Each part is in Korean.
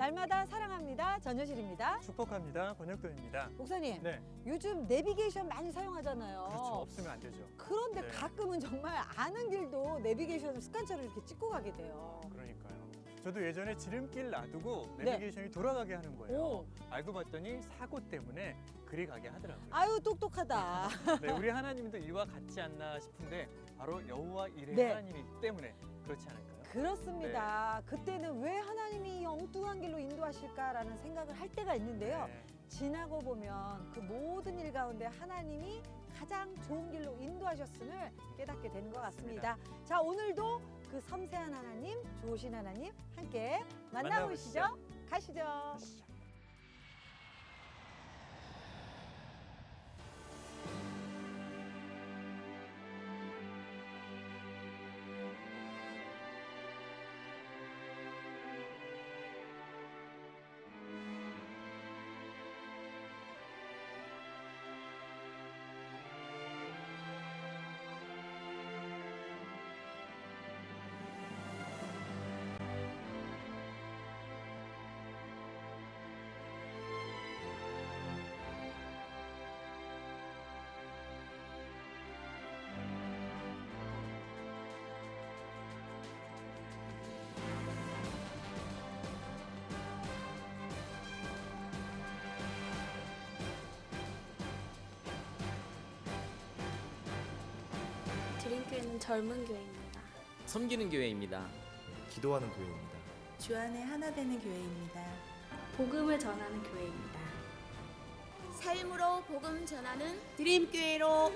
날마다 사랑합니다. 전효실입니다. 축복합니다. 권혁돈입니다. 목사님, 네, 요즘 내비게이션 많이 사용하잖아요. 그렇죠. 없으면 안 되죠. 그런데 네. 가끔은 정말 아는 길도 내비게이션을 습관처럼 이렇게 찍고 가게 돼요. 그러니까요. 저도 예전에 지름길 놔두고 네. 내비게이션이 돌아가게 하는 거예요. 오. 알고 봤더니 사고 때문에 그리 가게 하더라고요. 아유, 똑똑하다. 네, 우리 하나님도 이와 같지 않나 싶은데 바로 여호와 이레 네. 하나님이기 때문에 그렇지 않을까요? 그렇습니다. 그때는 왜 하나님이 엉뚱한 길로 인도하실까라는 생각을 할 때가 있는데요. 네. 지나고 보면 그 모든 일 가운데 하나님이 가장 좋은 길로 인도하셨음을 깨닫게 되는 것 같습니다. 자, 오늘도 그 섬세한 하나님, 좋으신 하나님 함께 만나보시죠. 가시죠. 가시죠. 드림교회는 젊은 교회입니다. 섬기는 교회입니다. 기도하는 교회입니다. 주 안에 하나 되는 교회입니다. 복음을 전하는 교회입니다. 삶으로 복음 전하는 드림교회로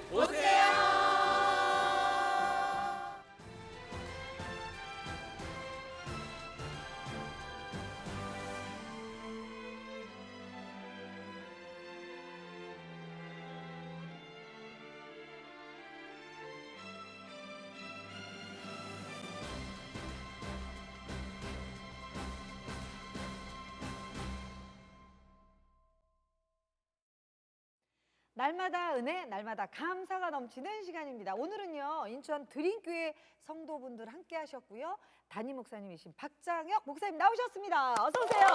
날마다 은혜, 날마다 감사가 넘치는 시간입니다. 오늘은요, 인천 드림교회 성도분들 함께 하셨고요. 담임 목사님이신 박장혁 목사님 나오셨습니다. 어서 오세요.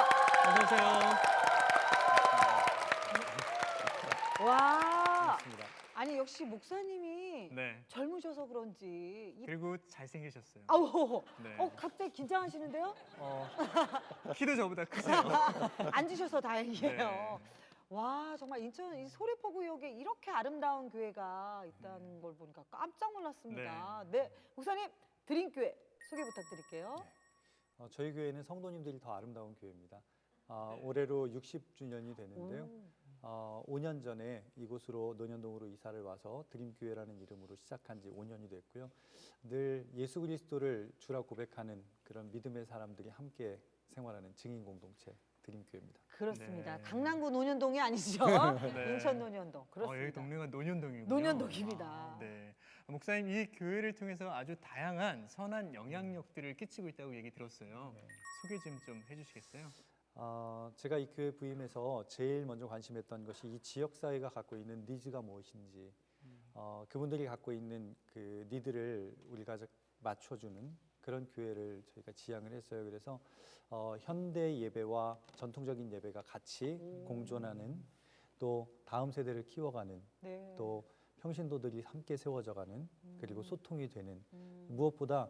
어서 오세요. 와, 반갑습니다. 아니 역시 목사님이 네. 젊으셔서 그런지 그리고 잘생기셨어요. 아우, 네. 갑자기 긴장하시는데요? 키도 저보다 크세요. 앉으셔서 다행이에요. 네. 와, 정말 인천 이 소래포구역에 이렇게 아름다운 교회가 있다는 걸 보니까 깜짝 놀랐습니다. 네, 목사님 드림교회 소개 부탁드릴게요. 저희 교회는 성도님들이 더 아름다운 교회입니다. 올해로 60주년이 되는데요. 5년 전에 이곳으로 논현동으로 이사를 와서 드림교회라는 이름으로 시작한 지 5년이 됐고요. 늘 예수 그리스도를 주라 고백하는 그런 믿음의 사람들이 함께 생활하는 증인 공동체 드림교회입니다. 그렇습니다. 네. 강남구 논현동이 아니시죠? 네. 인천 논현동. 그렇습니다. 여기 동네가 논현동이군요. 논현동입니다. 네. 목사님, 이 교회를 통해서 아주 다양한 선한 영향력들을 끼치고 있다고 얘기 들었어요. 소개 좀 해주시겠어요? 제가 이 교회 부임해서 제일 먼저 관심했던 것이 이 지역 사회가 갖고 있는 니즈가 무엇인지, 그분들이 갖고 있는 그 니드를 우리가 맞춰주는 그런 교회를 저희가 지향을 했어요. 그래서 현대 예배와 전통적인 예배가 같이 공존하는, 또 다음 세대를 키워가는, 네. 또 평신도들이 함께 세워져가는, 그리고 소통이 되는, 무엇보다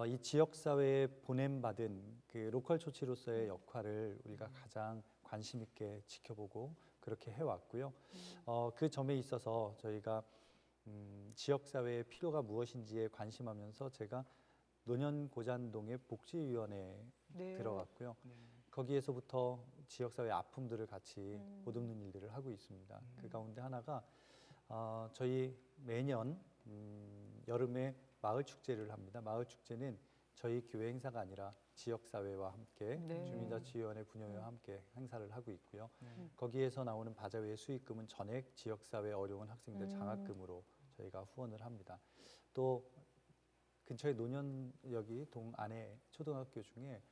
이 지역 사회에 보냄받은 그 로컬 초치로서의 역할을 우리가 가장 관심 있게 지켜보고 그렇게 해왔고요. 그 점에 있어서 저희가 지역 사회의 필요가 무엇인지에 관심하면서 제가 논현고잔동의 복지위원회에 네. 들어갔고요. 거기에서부터 지역사회 아픔들을 같이 보듬는 일들을 하고 있습니다. 그 가운데 하나가 저희 매년 여름에 마을 축제를 합니다. 마을 축제는 저희 교회 행사가 아니라 지역사회와 함께 네. 주민자치위원회 분여회와 함께 행사를 하고 있고요. 거기에서 나오는 바자회의 수익금은 전액 지역사회 어려운 학생들 장학금으로 저희가 후원을 합니다. 또 근처에 논현역이 동 안에 초등학교 중에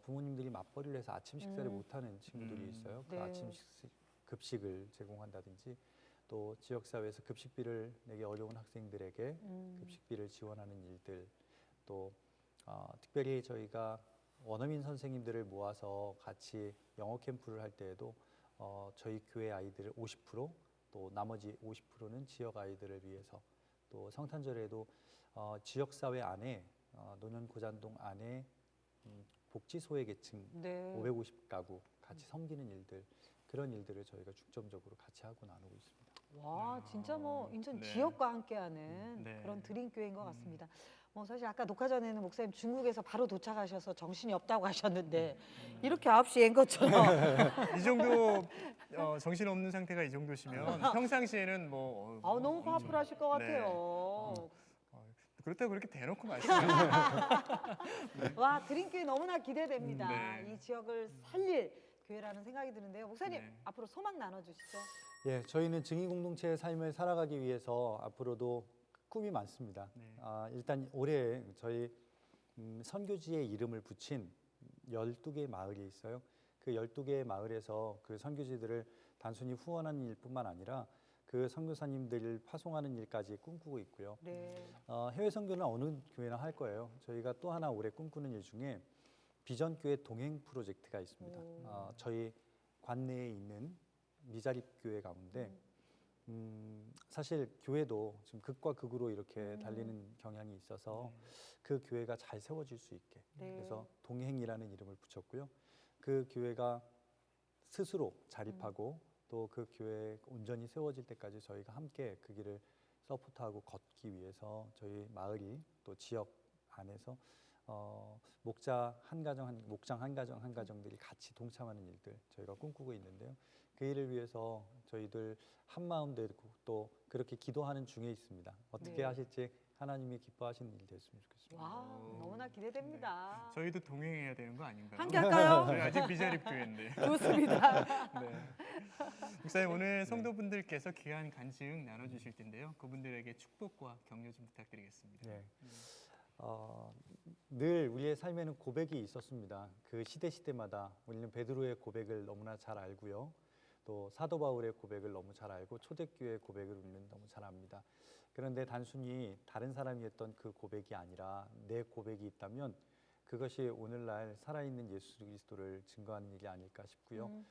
부모님들이 맞벌이를 해서 아침 식사를 못하는 친구들이 있어요. 그 네. 아침 급식을 제공한다든지, 또 지역사회에서 급식비를 내기 어려운 학생들에게 급식비를 지원하는 일들, 또 특별히 저희가 원어민 선생님들을 모아서 같이 영어 캠프를 할 때에도 저희 교회 아이들 50%또 나머지 50%는 지역 아이들을 위해서 또 성탄절에도 지역사회 안에 노년고잔동 안에 복지소외계층 네. 550가구 같이 섬기는 일들 그런 일들을 저희가 중점적으로 같이 하고 나누고 있습니다. 와, 진짜 뭐 인천 네. 지역과 함께하는 네. 그런 드림교회인 것 같습니다. 뭐 사실 아까 녹화 전에는 목사님 중국에서 바로 도착하셔서 정신이 없다고 하셨는데 이렇게 9시엔 것처럼 이 정도 정신 없는 상태가 이 정도시면 평상시에는 뭐 너무 파워풀하실 것 네. 같아요. 그렇다고 그렇게 대놓고 말씀하시죠. 와, 드림교회 너무나 기대됩니다. 네. 이 지역을 살릴 교회라는 생각이 드는데요. 목사님 네. 앞으로 소망 나눠주시죠. 예, 저희는 증인 공동체의 삶을 살아가기 위해서 앞으로도 꿈이 많습니다. 네. 일단 올해 저희 선교지의 이름을 붙인 12개의 마을이 있어요. 그 12개의 마을에서 그 선교지들을 단순히 후원하는 일뿐만 아니라 그 선교사님들을 파송하는 일까지 꿈꾸고 있고요. 네. 해외 선교는 어느 교회나 할 거예요. 저희가 또 하나 올해 꿈꾸는 일 중에 비전교회 동행 프로젝트가 있습니다. 저희 관내에 있는 미자립 교회 가운데 사실 교회도 지금 극과 극으로 이렇게 달리는 경향이 있어서 그 교회가 잘 세워질 수 있게 네. 그래서 동행이라는 이름을 붙였고요. 그 교회가 스스로 자립하고 또 그 교회 온전히 세워질 때까지 저희가 함께 그 길을 서포트하고 걷기 위해서 저희 마을이 또 지역 안에서 목장 한 가정 한 가정들이 같이 동참하는 일들 저희가 꿈꾸고 있는데요. 그 일을 위해서 저희들 한 마음 되고 또 그렇게 기도하는 중에 있습니다. 어떻게 네. 하실지 하나님이 기뻐하시는 일이 됐으면 좋겠습니다. 와, 너무나 기대됩니다. 저희도 동행해야 되는 거 아닌가요? 함께 할까요? 저희 아직 미자립 교회인데. 좋습니다. 네. 목사님 오늘 성도분들께서 귀한 간증 나눠주실 텐데요. 그분들에게 축복과 격려 좀 부탁드리겠습니다. 네. 늘 우리의 삶에는 고백이 있었습니다. 그 시대마다 우리는 베드로의 고백을 너무나 잘 알고요. 또 사도 바울의 고백을 너무 잘 알고 초대교회의 고백을 우리는 너무 잘 압니다. 그런데 단순히 다른 사람이 했던 그 고백이 아니라 내 고백이 있다면 그것이 오늘날 살아있는 예수 그리스도를 증거하는 일이 아닐까 싶고요.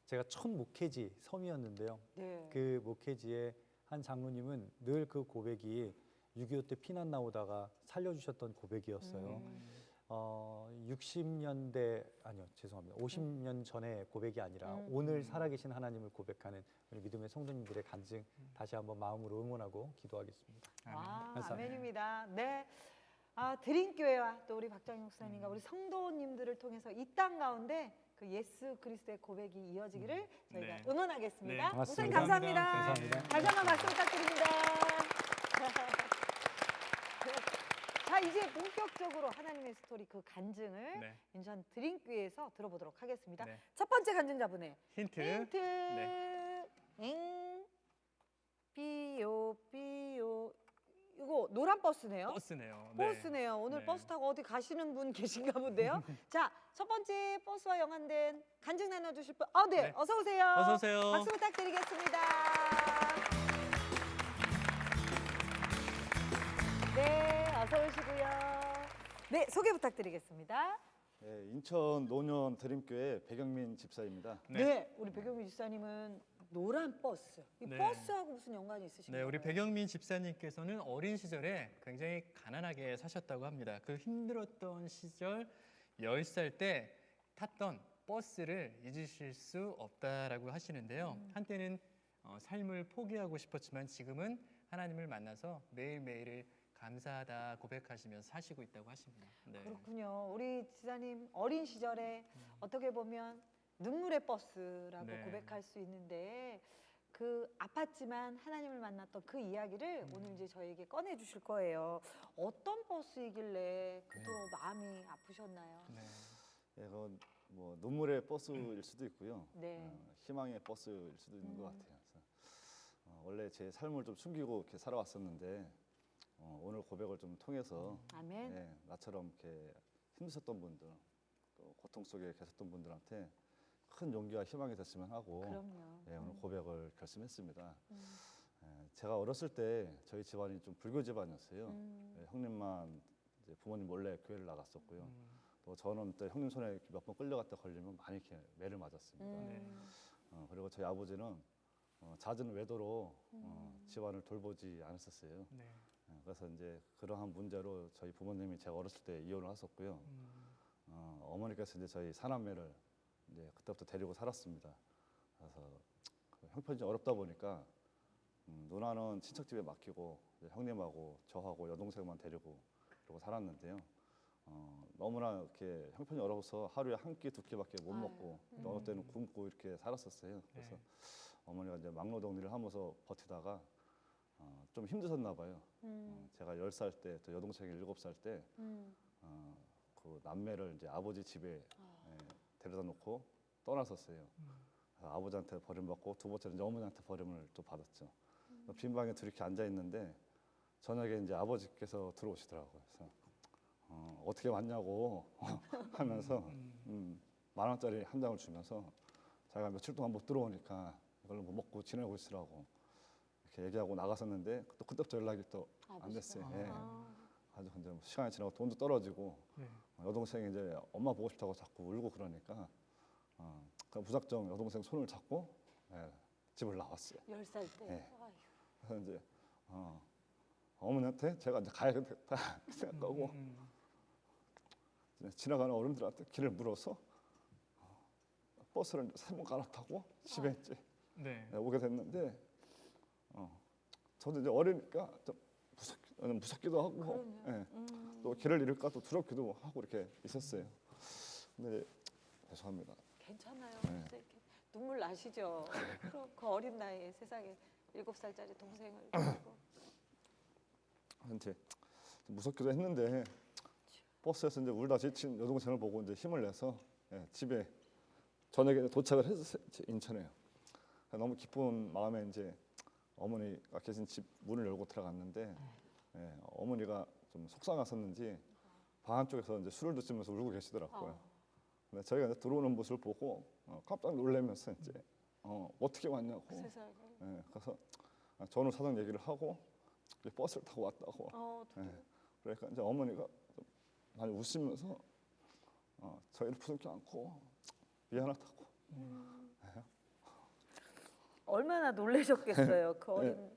제가 첫 목회지 섬이었는데요. 네. 그 목회지의 한 장로님은 늘 그 고백이 6.25 때 피난 나오다가 살려주셨던 고백이었어요. 60년대 아니요 죄송합니다. 50년 전의 고백이 아니라 오늘 살아계신 하나님을 고백하는 우리 믿음의 성도님들의 간증 다시 한번 마음으로 응원하고 기도하겠습니다. 와, 감사합니다. 아멘입니다. 네. 드림교회와 또 우리 박정희 목사님과 우리 성도님들을 통해서 이 땅 가운데 그 예수 그리스도의 고백이 이어지기를 저희가 네. 응원하겠습니다. 네. 목사님 고맙습니다. 감사합니다. 감사합니다. 다시 한번 박수 부탁드립니다. 자, 이제 본격적으로 하나님의 스토리 그 간증을 네. 인천 드림교회에서 들어보도록 하겠습니다. 네. 첫 번째 간증자분의 힌트. 네. 삐요 이거 노란 버스네요. 버스네요. 네. 버스네요. 오늘 네. 버스 타고 어디 가시는 분 계신가 본데요. 자, 첫 번째 버스와 연관된 간증 나눠주실 분. 네. 네. 어서 오세요. 어서 오세요. 박수 부탁드리겠습니다. 네, 어서 오시고요. 네, 소개 부탁드리겠습니다. 네, 인천 노년 드림교회 백영민 집사입니다. 네, 우리 백영민 집사님은 노란 버스. 이 네. 버스하고 무슨 연관이 있으신가요? 네, 우리 백영민 집사님께서는 어린 시절에 굉장히 가난하게 사셨다고 합니다. 그 힘들었던 시절 10살 때 탔던 버스를 잊으실 수 없다라고 하시는데요. 한때는 삶을 포기하고 싶었지만 지금은 하나님을 만나서 매일매일을 감사하다 고백하시면서 사시고 있다고 하십니다. 네. 그렇군요. 우리 지사님 어린 시절에 어떻게 보면 눈물의 버스라고 네. 고백할 수 있는데 그 아팠지만 하나님을 만났던 그 이야기를 오늘 이제 저희에게 꺼내 주실 거예요. 어떤 버스이길래 그토록 마음이 아프셨나요? 네. 네, 그건 뭐 눈물의 버스일 수도 있고요. 네. 희망의 버스일 수도 있는 것 같아요. 그래서 원래 제 삶을 좀 숨기고 이렇게 살아왔었는데 오늘 고백을 좀 통해서 아멘. 네, 나처럼 이렇게 힘드셨던 분들, 또 고통 속에 계셨던 분들한테 큰 용기와 희망이 됐으면 하고 그럼요. 네, 오늘 고백을 결심했습니다. 제가 어렸을 때 저희 집안이 좀 불교 집안이었어요. 네, 형님만 이제 부모님 몰래 교회를 나갔었고요. 저는 또 형님 손에 몇 번 끌려갔다 걸리면 많이 이렇게 매를 맞았습니다. 네. 그리고 저희 아버지는 잦은 외도로 집안을 돌보지 않았었어요. 네. 그래서 이제 그러한 문제로 저희 부모님이 제가 어렸을 때 이혼을 하셨고요. 어머니께서 이제 저희 사남매를 이제 그때부터 데리고 살았습니다. 그래서 그 형편이 좀 어렵다 보니까 누나는 친척집에 맡기고 이제 형님하고 저하고 여동생만 데리고 그러고 살았는데요. 너무나 이렇게 형편이 어려워서 하루에 한 끼, 두 끼밖에 못 먹고 또 어느 때는 굶고 이렇게 살았었어요. 그래서 네. 어머니가 이제 막노동 일을 하면서 버티다가 좀 힘드셨나 봐요. 제가 10살 때, 또 여동생이 7살 때, 그 남매를 이제 아버지 집에 데려다 놓고 떠나섰어요. 그래서 아버지한테 버림받고 두 번째는 이제 어머니한테 버림을 또 받았죠. 빈 방에 둘이 이렇게 앉아 있는데 저녁에 이제 아버지께서 들어오시더라고요. 그래서 어떻게 왔냐고 하면서 10,000원짜리 한 장을 주면서 자기가 며칠 동안 못 들어오니까 이걸로 뭐 먹고 지내고 있으라고 이렇게 얘기하고 나갔었는데 또 그때부터 연락이 또 안 됐어요. 예. 아주 근데 뭐 시간이 지나고 돈도 떨어지고 네. 여동생이 이제 엄마 보고 싶다고 자꾸 울고 그러니까 그 무작정 여동생 손을 잡고 집을 나왔어요. 10살 때. 예. 그래서 이제 어머니한테 제가 이제 가야겠다 생각하고 이제 지나가는 어른들한테 길을 물어서 버스를 3번 갈아타고 집에 이제 네. 오게 됐는데 저도 이제 어리니까 좀 무섭기도 하고 또 길을 잃을까 또 두렵기도 하고 이렇게 있었어요. 근데 죄송합니다. 괜찮아요. 네. 진짜 이렇게 눈물 나시죠. 그 어린 나이에 세상에 7살짜리 동생을 두고. 이제 무섭기도 했는데 버스에서 이제 울다 지친 여동생을 보고 이제 힘을 내서 집에 저녁에 도착을 했었어요. 인천에. 너무 기쁜 마음에 이제 어머니가 계신 집 문을 열고 들어갔는데 어머니가 좀 속상하셨는지 방 안쪽에서 이제 술을 드시면서 울고 계시더라고요. 근데 저희가 이제 들어오는 모습을 보고 깜짝 놀라면서 이제 어떻게 왔냐고. 세상에. 그래서 전후 사정 얘기를 하고 이제 버스를 타고 왔다고. 그러니까 이제 어머니가 좀 많이 웃으면서 저희를 부둥켜 안고 미안하다고. 얼마나 놀라셨겠어요. 그 어린.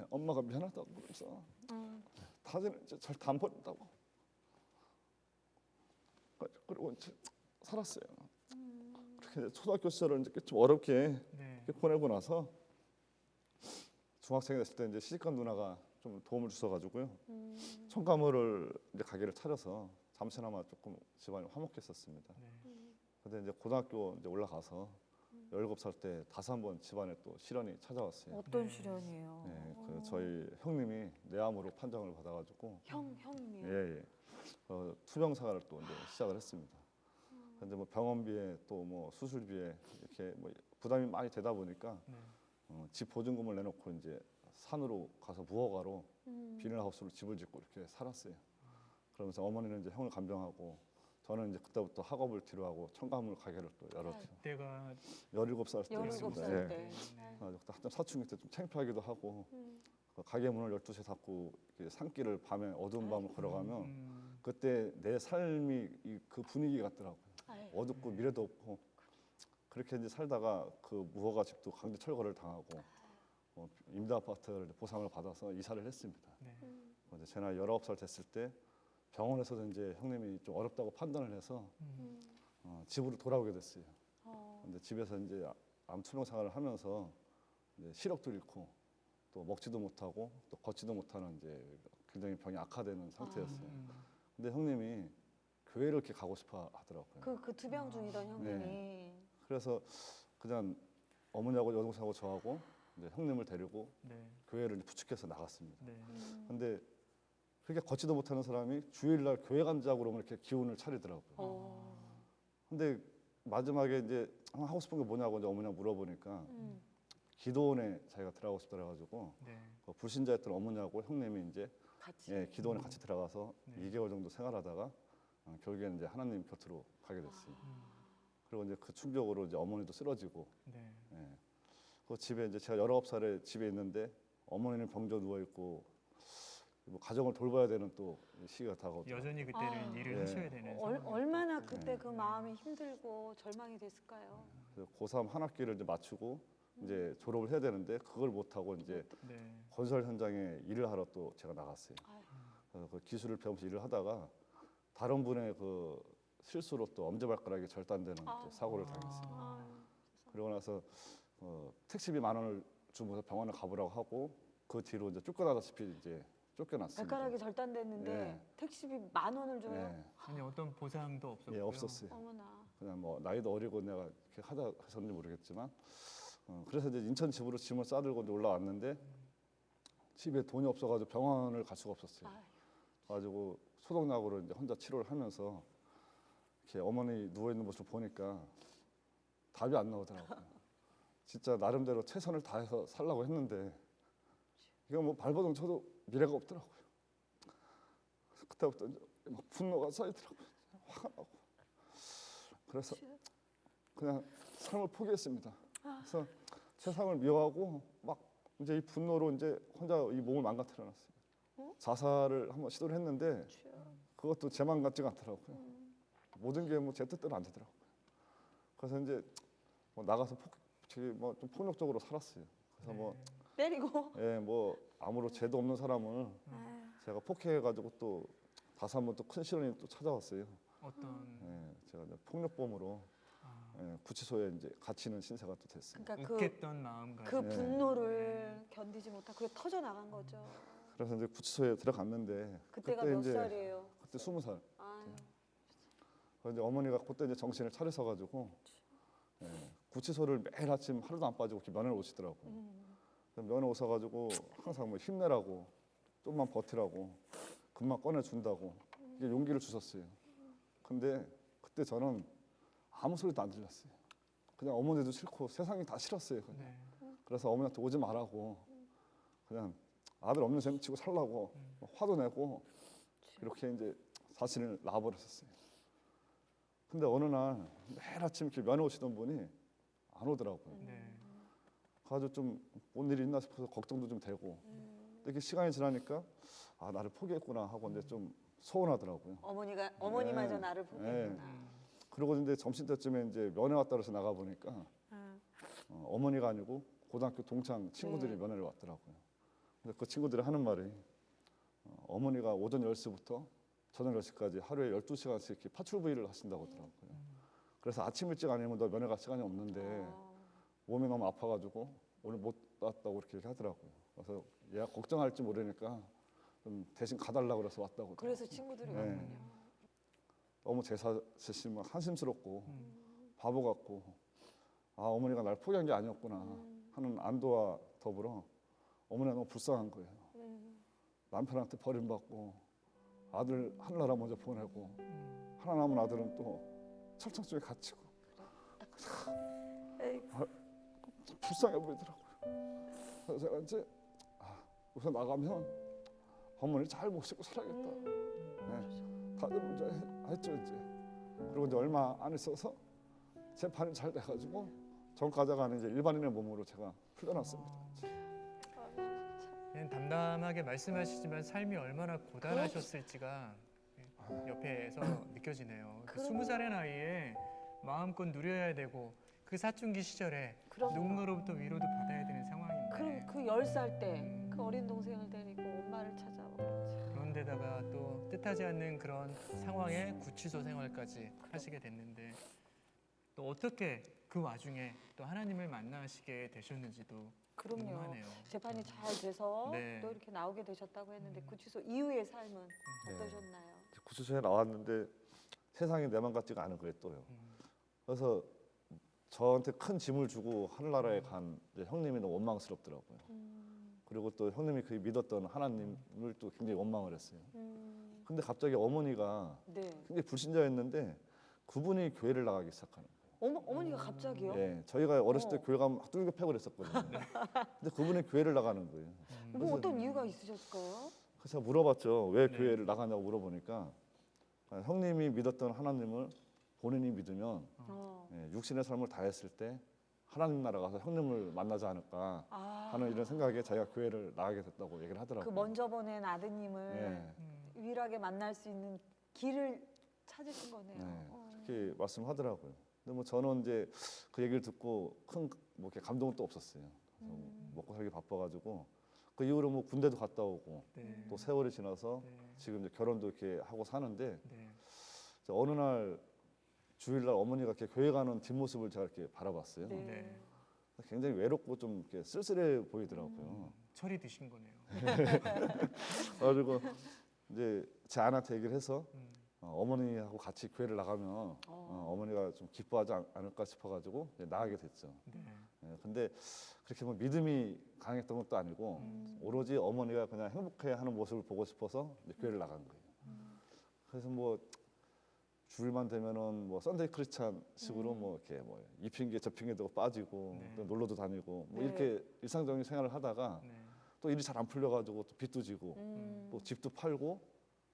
엄마가 미안하다고 그래서 다시는 이제 절대 안 버린다고. 그리고 이제 살았어요. 그렇게 이제 초등학교 시절을 이제 좀 어렵게 네. 이렇게 보내고 나서 중학생이 됐을 때 이제 시집간 누나가 좀 도움을 주셔가지고요. 첨가물을 이제 가게를 차려서 잠시나마 조금 집안이 화목했었습니다. 근데 이제 고등학교 이제 올라가서 17살 때 다시 한번 집안에 또 시련이 찾아왔어요. 어떤 시련이에요? 그 저희 형님이 내암으로 판정을 받아가지고 형님이요? 예. 투병생활을 또 이제 시작을 했습니다. 근데 뭐 병원비에 또 뭐 수술비에 이렇게 뭐 부담이 많이 되다 보니까 집 보증금을 내놓고 이제 산으로 가서 무허가로 비닐하우스로 집을 짓고 이렇게 살았어요. 그러면서 어머니는 이제 형을 간병하고 저는 이제 그때부터 학업을 뒤로하고 첨가물 가게를 또 열었죠. 때가 17살 때였습니다. 17살 때. 한참 사춘기 때 좀 창피하기도 하고 그 가게 문을 12시에 닫고 산길을 밤에 어두운 밤을 걸어가면 그때 내 삶이 그 분위기 같더라고요. 어둡고 미래도 없고 그렇게 이제 살다가 그 무허가 집도 강제 철거를 당하고 임대 아파트를 보상을 받아서 이사를 했습니다. 이제 제 나이 19살 됐을 때 병원에서도 이제 형님이 좀 어렵다고 판단을 해서 집으로 돌아오게 됐어요. 근데 집에서 이제 암 투병 생활을 하면서 이제 시력도 잃고 또 먹지도 못하고 또 걷지도 못하는 이제 굉장히 병이 악화되는 상태였어요. 근데 형님이 교회를 이렇게 가고 싶어 하더라고요. 그 투병 중이던 형님이. 그래서 그냥 어머니하고 여동생하고 저하고 이제 형님을 데리고 교회를 부축해서 나갔습니다. 근데 그렇게 걷지도 못하는 사람이 주일날 교회 간다고 그러면 이렇게 기운을 차리더라고요. 근데 마지막에 이제 하고 싶은 게 뭐냐고 이제 어머니가 물어보니까 기도원에 자기가 들어가고 싶다 그래가지고 그 불신자였던 어머니하고 형님이 이제 같이. 기도원에 같이 들어가서 2개월 정도 생활하다가 결국에는 이제 하나님 곁으로 가게 됐어요. 그리고 이제 그 충격으로 이제 어머니도 쓰러지고, 그 집에 이제 제가 19살에 집에 있는데 어머니는 병져 누워 있고 뭐 가정을 돌봐야 되는 또 시기가 다가오고. 여전히 그때는 일을 예. 하셔야 되는 상황. 그때 그 마음이 힘들고 절망이 됐을까요? 그래서 고3 한 학기를 이제 마치고 이제 졸업을 해야 되는데 그걸 못 하고 이제 네. 건설 현장에 일을 하러 또 제가 나갔어요. 그래서 그 기술을 배우면서 일을 하다가 다른 분의 그 실수로 또 엄지발가락이 절단되는 또 사고를 당했어요. 그러고 나서 택시비 10,000원을 주면서 병원에 가보라고 하고 그 뒤로 이제 쫓겨나다시피 이제 쫓겨났습니다. 발가락이 절단됐는데 예. 택시비 10,000원을 줘요? 예, 아니 어떤 보상도 없었고요. 예, 없었어요. 어머나. 그냥 뭐 나이도 어리고 내가 이렇게 하다 해서인지 모르겠지만 그래서 이제 인천 집으로 짐을 싸들고 이제 올라왔는데 집에 돈이 없어가지고 병원을 갈 수가 없었어요. 가지고 소독약으로 이제 혼자 치료를 하면서 이렇게 어머니 누워 있는 모습을 보니까 답이 안 나오더라고요. 진짜 나름대로 최선을 다해서 살라고 했는데 이거 뭐 발버둥 쳐도 미래가 없더라고요. 그래서 그때부터 이제 막 분노가 쌓이더라고요. 화가 나고. 그래서 그냥 삶을 포기했습니다. 그래서 세상을 미워하고 막 이제 이 분노로 이제 혼자 이 몸을 망가뜨려놨어요. 자살을 한번 시도를 했는데 그것도 제 맘 같지가 않더라고요. 모든 게 뭐 제 뜻대로 안 되더라고요. 그래서 이제 뭐 나가서 뭐 좀 폭력적으로 살았어요. 그래서 뭐 때리고? 예, 뭐 아무런 죄도 없는 사람을 제가 폭행해가지고 또 다시 한번 또 큰 시련이 또 찾아왔어요. 어떤 예, 제가 이제 폭력범으로 예, 구치소에 이제 갇히는 신세가 또 됐어요. 그러니까 웃겠던 마음가짐. 그 네. 분노를 견디지 못하고 그게 터져 나간 거죠. 그래서 이제 구치소에 들어갔는데 그때가 그때 몇 이제 살이에요? 그때 20살. 아유, 그래서 이제 어머니가 그때 이제 정신을 차리셔가지고 예, 구치소를 매일 아침 하루도 안 빠지고 이렇게 면회를 오시더라고요. 그래서 면회 오셔가지고 항상 뭐 힘내라고 좀만 버티라고 금방 꺼내준다고 이게 용기를 주셨어요. 근데 그때 저는 아무 소리도 안 들렸어요. 그냥 어머니도 싫고 세상이 다 싫었어요. 그냥. 네. 그래서 어머니한테 오지 말라고 그냥 아들 없는 셈 치고 살라고 화도 내고 이렇게 이제 자신을 놔버렸었어요. 근데 어느 날 매일 아침 이렇게 면회 오시던 분이 안 오더라고요. 네. 가지고 좀 뭔 일이 있나 싶어서 걱정도 좀 되고 이렇게 시간이 지나니까 아 나를 포기했구나 하고 이제 좀 서운하더라고요. 어머니마저 네. 나를 포기했구나. 그리고 이제 점심 때쯤에 이제 면회 왔다 그래서 나가 보니까 어머니가 아니고 고등학교 동창 친구들이 면회를 왔더라고요. 근데 그 친구들이 하는 말이 어머니가 오전 10시부터 저녁 10시까지 하루에 12시간씩 이렇게 파출부일을 하신다고 하더라고요. 그래서 아침 일찍 아니면 너 면회 갈 시간이 없는데 몸이 너무 아파가지고 오늘 못 왔다고 이렇게 얘기하더라고요. 그래서 얘가 걱정할지 모르니까 좀 대신 가달라고 그래서 왔다고. 그래서 친구들이 네. 왔군요. 너무 제 자신이 한심스럽고 바보 같고 아 어머니가 날 포기한 게 아니었구나 하는 안도와 더불어 어머니가 너무 불쌍한 거예요. 남편한테 버림받고 아들 하늘나라 먼저 보내고 하나 남은 아들은 또 철창 속에 갇히고 참 불쌍해 보이더라고요. 그래서 제가 이제 우선 나가면 어머니 잘 모시고 살아야겠다. 네. 다들 이제 했죠 이제. 그리고 이제 얼마 안 있어서 재판이 잘 돼가지고 전과자가 이제 일반인의 몸으로 제가 풀려났습니다. 그냥 담담하게 말씀하시지만 삶이 얼마나 고단하셨을지가 옆에서 느껴지네요. 그 20살의 나이에 마음껏 누려야 되고 그 사춘기 시절에 그럼요. 누군가로부터 위로도 받아야 되는 상황인데 그럼 그 10살 때 그 어린 동생을 데리고 엄마를 찾아오고 그런데다가 또 뜻하지 않는 그런 상황에 구치소 생활까지 하시게 됐는데 또 어떻게 그 와중에 또 하나님을 만나시게 되셨는지도 그럼요. 궁금하네요. 재판이 잘 돼서 네. 또 이렇게 나오게 되셨다고 했는데 구치소 이후의 삶은 어떠셨나요? 구치소에 나왔는데 세상이 내 맘 같지가 않은 거예요 또요. 그래서 저한테 큰 짐을 주고 하늘나라에 간 이제 형님이 너무 원망스럽더라고요. 그리고 또 형님이 그 믿었던 하나님을 또 굉장히 원망을 했어요. 근데 갑자기 어머니가 네. 굉장히 불신자였는데 그분이 교회를 나가기 시작하는 거예요. 어머니가 갑자기요? 예, 저희가 어렸을 때 교회 가면 뚫겨 패고 그랬었거든요. 근데 그분이 교회를 나가는 거예요. 뭐 어떤 이유가 있으셨을까요? 그래서 제가 물어봤죠. 왜 네. 교회를 나가냐고 물어보니까 형님이 믿었던 하나님을 본인이 믿으면 예, 육신의 삶을 다했을 때 하나님 나라 가서 형님을 만나지 않을까 하는 이런 생각에 자기가 교회를 나가게 됐다고 얘기를 하더라고요. 그 먼저 보낸 아드님을 예. 유일하게 만날 수 있는 길을 찾으신 거네요. 네, 그렇게 말씀하더라고요. 근데 뭐 저는 이제 그 얘기를 듣고 큰 뭐 이렇게 감동은 또 없었어요. 그래서 먹고 살기 바빠가지고 그 이후로 뭐 군대도 갔다 오고 네. 또 세월이 지나서 네. 지금 이제 결혼도 이렇게 하고 사는데 네. 어느 날 주일날 어머니가 이렇게 교회 가는 뒷모습을 제가 이렇게 바라봤어요. 네. 네. 굉장히 외롭고 좀 이렇게 쓸쓸해 보이더라고요. 철이 드신 거네요. 그래가지고 이제 제 아내한테 얘기를 해서 음. 어머니하고 같이 교회를 나가면 어머니가 좀 기뻐하지 않을까 싶어가지고 이제 나가게 됐죠. 네. 예, 근데 그렇게 뭐 믿음이 강했던 것도 아니고 오로지 어머니가 그냥 행복해하는 모습을 보고 싶어서 이제 교회를 나간 거예요. 그래서 뭐 주일만 되면은 뭐 썬데이 크리스찬 식으로 뭐 이렇게 뭐 이 핑계 저 핑계 대고 빠지고 네. 또 놀러도 다니고 뭐 네. 이렇게 일상적인 생활을 하다가 네. 또 일이 잘 안 풀려가지고 또 빚도 지고 또 집도 팔고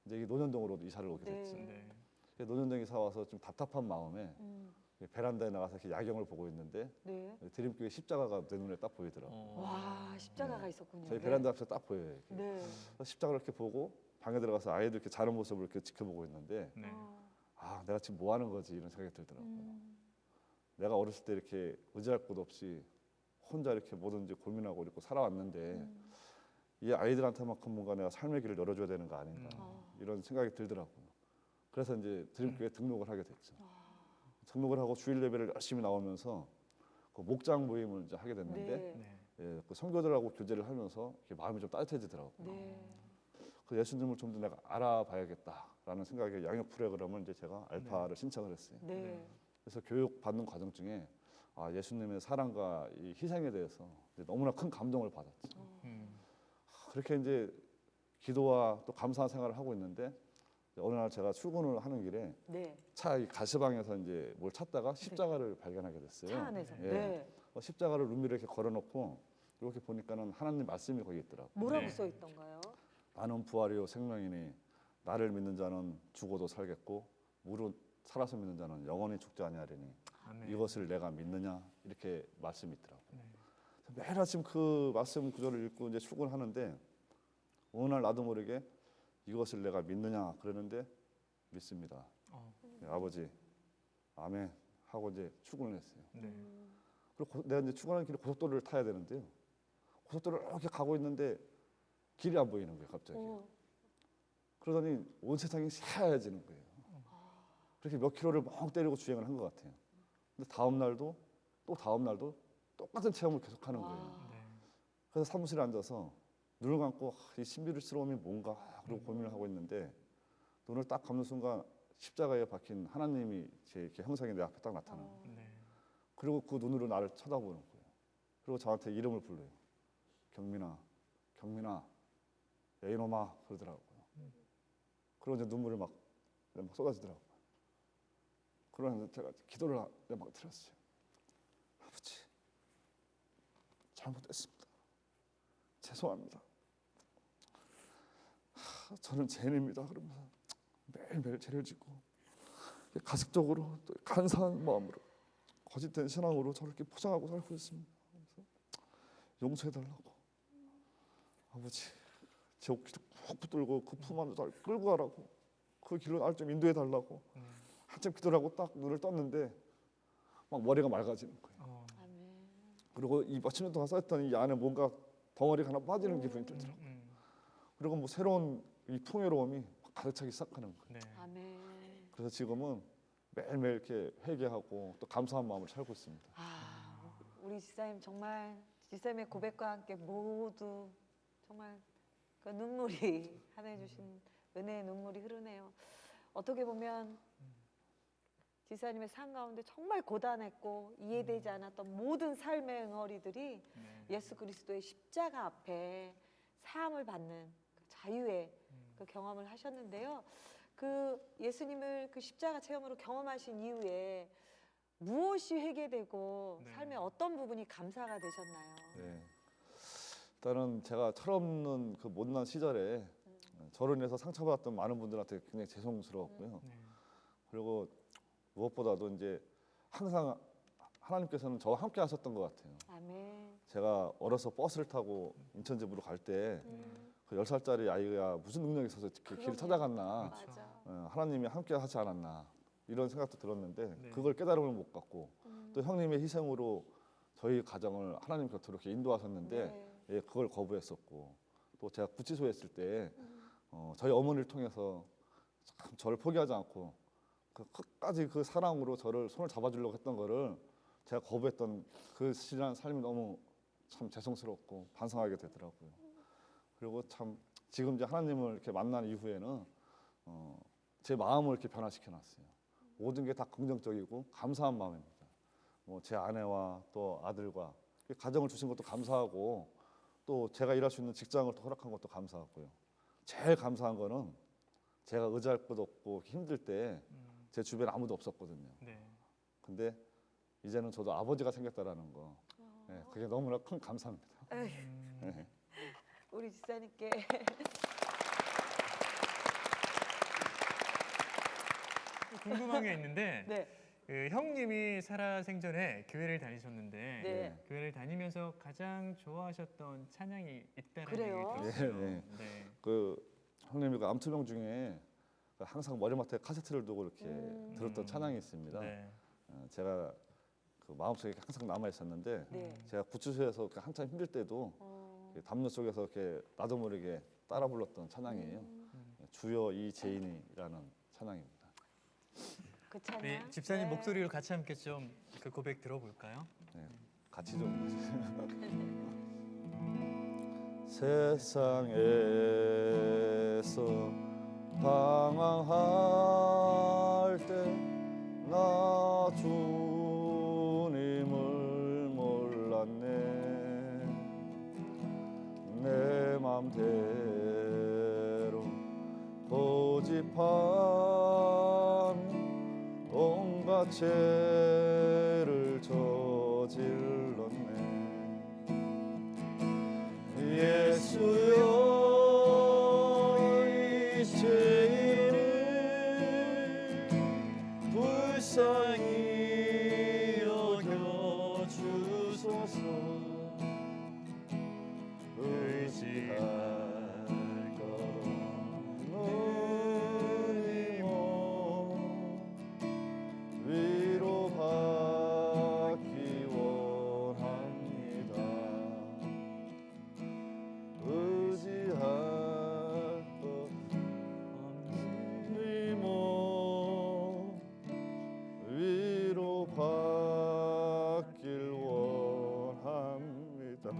이제 이게 노년동으로 이사를 오게 됐죠. 네. 노년동 이사 와서 좀 답답한 마음에 베란다에 나가서 이렇게 야경을 보고 있는데 네. 드림교회 십자가가 내 눈에 딱 보이더라고요. 와, 십자가가 있었군요. 저희 베란다 앞에서 딱 보여요. 이렇게. 네. 그래서 십자가를 이렇게 보고 방에 들어가서 아이들 이렇게 자는 모습을 이렇게 지켜보고 있는데 네. 아, 내가 지금 뭐 하는 거지 이런 생각이 들더라고요. 내가 어렸을 때 이렇게 의지할 곳 없이 혼자 이렇게 뭐든지 고민하고 이렇게 살아왔는데 이 아이들한테만큼 뭔가 내가 삶의 길을 열어줘야 되는 거 아닌가 이런 생각이 들더라고요. 그래서 이제 드림교회에 등록을 하게 됐죠. 등록을 하고 주일 예배를 열심히 나오면서 그 목장 모임을 이제 하게 됐는데 네. 네. 예, 그 선교들하고 교제를 하면서 이렇게 마음이 좀 따뜻해지더라고요. 네. 그 예수님을 좀 더 내가 알아봐야겠다라는 생각에 양육 프로그램을 이제 제가 알파를 신청을 했어요. 네. 그래서 교육 받는 과정 중에 아, 예수님의 사랑과 이 희생에 대해서 이제 너무나 큰 감동을 받았죠. 그렇게 이제 기도와 또 감사한 생활을 하고 있는데 어느 날 제가 출근을 하는 길에 네. 차 이 가시방에서 이제 뭘 찾다가 십자가를 발견하게 됐어요. 차 안에서. 예. 네. 십자가를 루미를 이렇게 걸어놓고 이렇게 보니까는 하나님 말씀이 거기 있더라고요. 뭐라고 네. 써 있던가요? 나는 부활이요 생명이니 나를 믿는 자는 죽어도 살겠고 무릇 살아서 믿는 자는 영원히 죽지 아니하리니 아멘. 이것을 내가 믿느냐 이렇게 말씀이 있더라고요. 네. 매일 아침 그 말씀 구절을 읽고 이제 출근하는데 어느 날 나도 모르게 이것을 내가 믿느냐 그러는데 믿습니다. 네, 아버지 아멘 하고 이제 출근을 했어요. 네. 그리고 내가 이제 출근하는 길에 고속도로를 타야 되는데요. 고속도로를 이렇게 가고 있는데 길이 안 보이는 거예요, 갑자기. 그러더니 온 세상이 새하얘지는 거예요. 그렇게 몇 킬로를 멍 때리고 주행을 한 것 같아요. 근데 다음 날도 또 다음 날도 똑같은 체험을 계속하는 거예요. 네. 그래서 사무실에 앉아서 눈을 감고 이 신비스러움이 뭔가 그리고 고민을 하고 있는데 눈을 딱 감는 순간 십자가에 박힌 하나님이 제 이렇게 형상이 내 앞에 딱 나타나요. 네. 그리고 그 눈으로 나를 쳐다보는 거예요. 그리고 저한테 이름을 불러요. 경민아, 경민아, 야 이놈아 그러더라고요. 그리고 이제 눈물을 막 쏟아지더라고요. 그러면서 제가 기도를 막 드렸어요. 아버지, 잘못했습니다. 죄송합니다. 저는 죄인입니다. 그러면서 매일매일 죄를 짓고 가식적으로 또 간사한 마음으로 거짓된 신앙으로 저를 이렇게 포장하고 살고 있습니다. 그래서 용서해달라고 아버지 제 옷길을 푹 붙들고 그 품 안으로 날 끌고 가라고 그 길로 날 좀 인도해달라고 한참 기도를 하고 딱 눈을 떴는데 막 머리가 맑아지는 거예요. 그리고 이 몇십 년 동안 쌓였던 이 안에 뭔가 덩어리가 하나 빠지는 기분이 들더라고요. 그리고 뭐 새로운 이 풍요로움이 가득 차기 시작하는 거예요. 네. 아멘. 그래서 지금은 매일매일 이렇게 회개하고 또 감사한 마음을 살고 있습니다. 아, 우리 지사님 정말 지사님의 고백과 함께 모두 정말 그 눈물이 하나님 주신 은혜의 눈물이 흐르네요. 어떻게 보면 지사님의 삶 가운데 정말 고단했고 이해되지 않았던 모든 삶의 응어리들이 네. 예수 그리스도의 십자가 앞에 사함을 받는 그 자유의 그 경험을 하셨는데요. 그 예수님을 그 십자가 체험으로 경험하신 이후에 무엇이 회개되고 네. 삶의 어떤 부분이 감사가 되셨나요? 네. 일단은 제가 철없는 그 못난 시절에 저로 인해서 상처받았던 많은 분들한테 굉장히 죄송스러웠고요. 네. 그리고 무엇보다도 이제 항상 하나님께서는 저와 함께 하셨던 것 같아요. 아멘. 제가 어려서 버스를 타고 인천집으로 갈 때 그 10살짜리 아이가 무슨 능력이 있어서 그 길을 그럼요. 찾아갔나 맞아. 하나님이 함께 하지 않았나 이런 생각도 들었는데 네. 그걸 깨달음을 못 갖고 또 형님의 희생으로 저희 가정을 하나님 곁으로 이렇게 인도하셨는데 네. 예, 그걸 거부했었고 또 제가 구치소에 있을 때 저희 어머니를 통해서 참 저를 포기하지 않고 그 끝까지 그 사랑으로 저를 손을 잡아주려고 했던 거를 제가 거부했던 그 신앙 삶이 너무 참 죄송스럽고 반성하게 되더라고요. 그리고 참 지금 이제 하나님을 이렇게 만난 이후에는 제 마음을 이렇게 변화시켜 놨어요. 모든 게 다 긍정적이고 감사한 마음입니다. 뭐 제 아내와 또 아들과 가정을 주신 것도 감사하고 또 제가 일할 수 있는 직장을 또 허락한 것도 감사하고요. 제일 감사한 거는 제가 의지할 곳 없고 힘들 때 제 주변에 아무도 없었거든요. 네. 근데 이제는 저도 아버지가 생겼다라는 거, 네, 그게 너무나 큰 감사입니다. 네. 우리 집사님께 궁금한 게 있는데 네. 그 형님이 살아생전에 교회를 다니셨는데 네. 교회를 다니면서 가장 좋아하셨던 찬양이 있다는 그래요? 얘기 들었어요. 네, 네. 그 형님이 그 암투병 중에 항상 머리맡에 카세트를 두고 이렇게 들었던 찬양이 있습니다. 네. 제가 그 마음속에 항상 남아 있었는데 네. 제가 구치소에서 한참 힘들 때도 담요 속에서 이렇게 나도 모르게 따라 불렀던 찬양이에요. 주여 이재인이라는 찬양입니다. 그 찬양. 우리 집사님 네. 목소리로 같이 함께 좀 그 고백 들어볼까요? 네, 같이 좀 세상에서 방황할 때 나 주님을 몰랐네 내 맘대로 고집한 온갖 죄를 저질렀네 예수여 이 죄인을 불쌍히 여겨주소서 의지할 것은 이모 위로받기 원합니다 의지할 것 이모 위로받길 원합니다.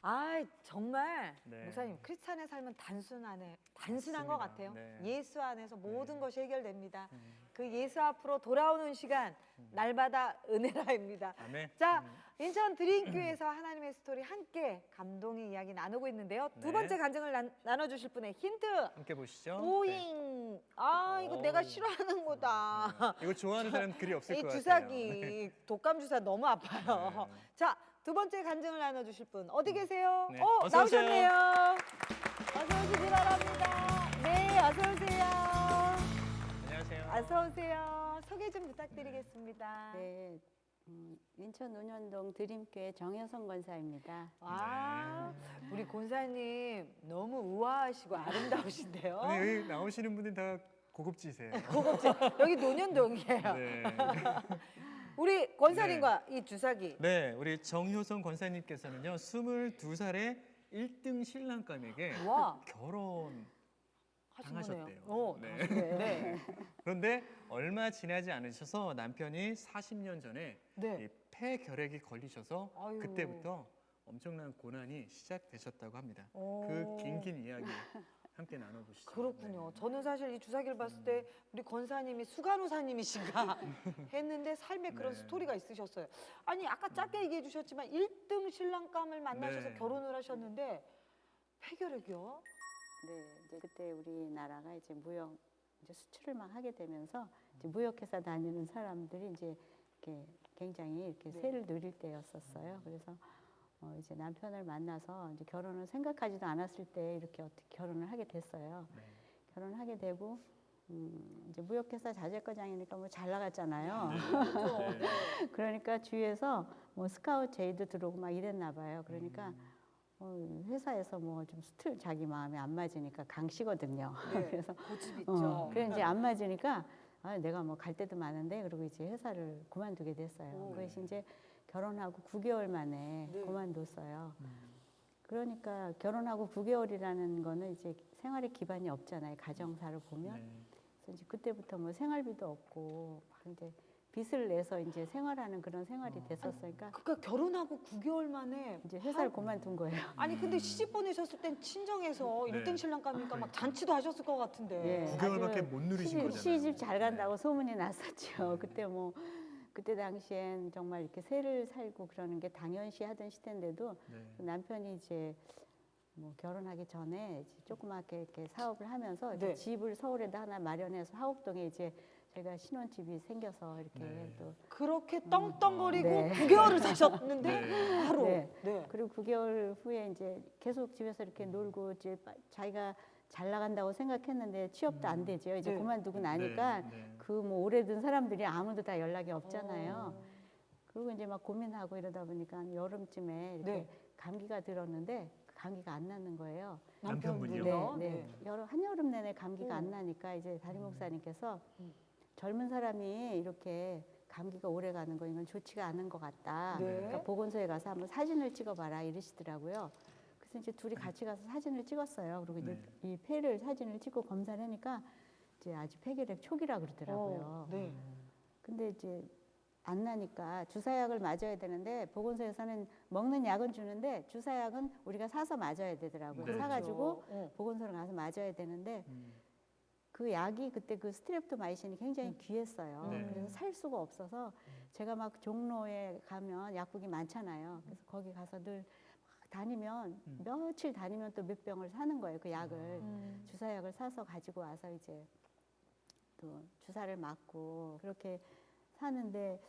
아 정말 네. 목사님 크리스찬의 삶은 단순한 맞습니다. 것 같아요. 네. 예수 안에서 모든 네. 것이 해결됩니다. 그 예수 앞으로 돌아오는 시간 날마다 은혜라입니다. 아멘. 자 인천 드림교회에서 하나님의 스토리 함께 감동의 이야기 나누고 있는데요. 두 네. 번째 간증을 나눠주실 분의 힌트 함께 보시죠. 오잉. 아 이거 오. 내가 싫어하는 거다. 이거 좋아하는 사람 그리 없을 이 것 같아요. 주사기 독감 주사 너무 아파요. 네. 자, 두 번째 간증을 나눠주실 분 어디 계세요? 네, 어서 나오셨네요. 어서 오시기 바랍니다. 네, 어서 오세요. 안녕하세요. 어서 오세요. 소개 좀 부탁드리겠습니다. 네, 인천 논현동 드림교회 정효성 권사입니다. 와, 우리 권사님 너무 우아하시고 아름다우신데요. 아니, 여기 나오시는 분들 다 고급지세요. 여기 논현동이에요. 네. 우리 권사님과 이 주사기. 네, 우리 정효성 권사님께서는요, 22살에 1등 신랑감에게 와. 결혼 하신 당하셨대요. 거네요. 네. 네. 그런데 얼마 지나지 않으셔서 남편이 40년 전에 네. 이 폐결핵이 걸리셔서 아유. 그때부터 엄청난 고난이 시작되셨다고 합니다. 오. 그 긴긴 이야기 함께 나눠보시죠. 그렇군요. 네. 저는 사실 이 주사기를 봤을 때 우리 권사님이 수간호사님이신가 했는데 삶에 그런 네. 스토리가 있으셨어요. 아니 아까 짧게 얘기해 주셨지만 1등 신랑감을 만나셔서 네. 결혼을 하셨는데 폐결핵이요? 네, 이제 그때 우리나라가 이제 무역 이제 수출을 막 하게 되면서 이제 무역회사 다니는 사람들이 이제 이렇게 굉장히 이렇게 네. 세를 누릴 때였었어요. 그래서 이제 남편을 만나서 이제 결혼을 생각하지도 않았을 때 이렇게 어떻게 결혼을 하게 됐어요. 네. 결혼하게 되고 이제 무역회사 자재과장이니까 뭐 잘 나갔잖아요. 네. 그러니까 주위에서 뭐 스카우트 제의도 들어오고 막 이랬나 봐요. 그러니까 회사에서 뭐 좀 자기 마음에 안 맞으니까 강씨거든요. 네. 그래서 고집 있죠. 그래 이제 안 맞으니까 내가 뭐 갈 데도 많은데 그리고 이제 회사를 그만두게 됐어요. 그래서 이제 결혼하고 9개월 만에 네. 그만뒀어요. 그러니까 결혼하고 9개월이라는 거는 이제 생활의 기반이 없잖아요. 가정사를 보면. 네. 그래서 이제 그때부터 뭐 생활비도 없고 막 이제 빚을 내서 이제 생활하는 그런 생활이 됐었으니까 그러니까 결혼하고 9개월 만에 이제 회사를 그만둔 거예요. 아니 근데 시집 보내셨을 땐 친정에서 네. 일등 신랑감이니까 막 잔치도 하셨을 것 같은데. 예. 9개월밖에 아주 못 누리신 거잖아요. 시집 잘 간다고 소문이 났었죠. 네. 그때 뭐 그때 당시엔 정말 이렇게 새를 살고 그러는 게 당연시 하던 시대인데도 네. 남편이 이제 뭐 결혼하기 전에 이제 조그맣게 이렇게 사업을 하면서 이렇게 네. 집을 서울에다 하나 마련해서 화곡동에 이제 제가 신혼집이 생겨서 이렇게 네. 또 그렇게 떵떵거리고 네. 9개월을 사셨는데 네. 바로. 네. 네. 그리고 9개월 후에 이제 계속 집에서 이렇게 놀고 이제 자기가 잘 나간다고 생각했는데 취업도 안 되죠. 이제 네. 그만두고 나니까 네. 네. 그 뭐 오래된 사람들이 아무도 다 연락이 없잖아요. 어. 그리고 이제 막 고민하고 이러다 보니까 여름쯤에 이렇게 네. 감기가 들었는데 그 감기가 안 낫는 거예요. 남편분이요? 네. 한여름 내내 감기가 음. 안 나니까 이제 담임 목사님께서 젊은 사람이 이렇게 감기가 오래 가는 거 이건 좋지가 않은 것 같다. 네. 그러니까 보건소에 가서 한번 사진을 찍어봐라 이러시더라고요. 그래서 이제 둘이 같이 가서 사진을 찍었어요. 그리고 이제 이 폐를 사진을 찍고 검사를 하니까 이제 아직 폐결핵 초기라 그러더라고요. 네. 근데 이제 안 나니까 주사약을 맞아야 되는데 보건소에서는 먹는 약은 주는데 주사약은 우리가 사서 맞아야 되더라고요. 네. 사가지고 그렇죠. 보건소를 가서 맞아야 되는데 그 약이 그때 그 스트랩토마이신이 굉장히 귀했어요. 네. 그래서 살 수가 없어서 제가 막 종로에 가면 약국이 많잖아요. 그래서 거기 가서 늘 막 다니면 며칠 다니면 또 몇 병을 사는 거예요. 그 약을 주사약을 사서 가지고 와서 이제 또 주사를 맞고 그렇게 사는데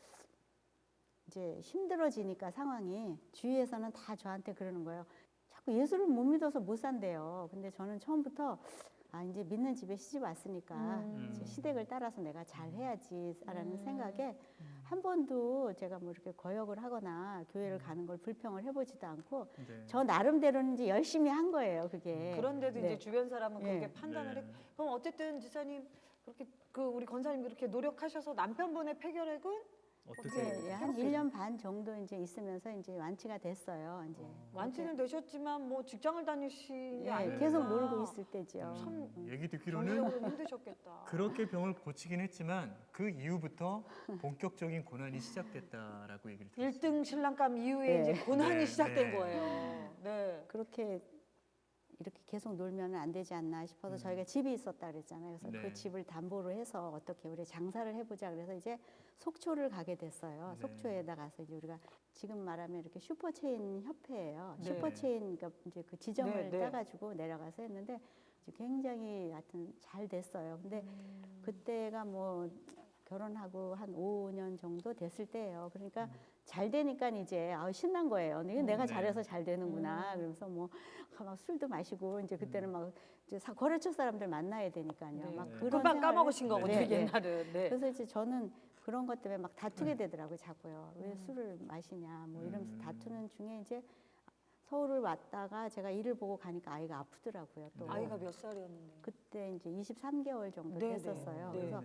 이제 힘들어지니까 상황이 주위에서는 다 저한테 그러는 거예요. 자꾸 예수를 못 믿어서 못 산대요. 근데 저는 처음부터 이제 믿는 집에 시집 왔으니까 이제 시댁을 따라서 내가 잘 해야지라는 생각에 한 번도 제가 뭐 이렇게 거역을 하거나 교회를 가는 걸 불평을 해보지도 않고 네. 저 나름대로는 이제 열심히 한 거예요. 그게. 그런데도 네. 이제 주변 사람은 그렇게 네. 판단을 네. 했. 그럼 어쨌든 지사님 그렇게 그 우리 권사님 그렇게 노력하셔서 남편분의 폐결핵은 어떻게 네, 한 1년 반 정도 이제 있으면서 이제 완치가 됐어요. 이제 완치는 되셨지만 뭐 직장을 다니신 게 예, 아니니까 계속 놀고 있을 때죠. 참 얘기 듣기로는 경제적으로 힘드셨겠다. 그렇게 병을 고치긴 했지만 그 이후부터 본격적인 고난이 시작됐다라고 얘기를 들었어요. 1등 신랑감 이후에 네. 이제 고난이 네, 시작된 네. 거예요. 네. 그렇게 이렇게 계속 놀면 안 되지 않나 싶어서 저희가 집이 있었다 그랬잖아요. 그래서 네. 그 집을 담보로 해서 어떻게 우리 장사를 해보자 그래서 이제 속초를 가게 됐어요. 네. 속초에다 가서 이제 우리가 지금 말하면 이렇게 슈퍼체인 협회예요. 네. 슈퍼체인 그러니까 이제 그 지점을 네, 네. 따가지고 내려가서 했는데 이제 굉장히 하여튼 잘 됐어요. 근데 그때가 뭐 결혼하고 한 5년 정도 됐을 때예요. 그러니까 잘 되니까 이제 신난 거예요. 이게 내가 네. 잘해서 잘 되는구나. 그러면서 뭐 막 술도 마시고 이제 그때는 막 이제 거래처 사람들 만나야 되니까요. 네. 막 네. 그런 금방 생활을- 까먹으신 거거든요, 네, 네. 옛날은. 네. 그래서 이제 저는 그런 것 때문에 막 다투게 되더라고요, 자꾸요. 왜 술을 마시냐, 뭐 이러면서 다투는 중에 이제 서울을 왔다가 제가 일을 보고 가니까 아이가 아프더라고요. 또 아이가 몇 살이었는데? 그때 이제 23개월 정도 네, 네. 됐었어요. 네. 그래서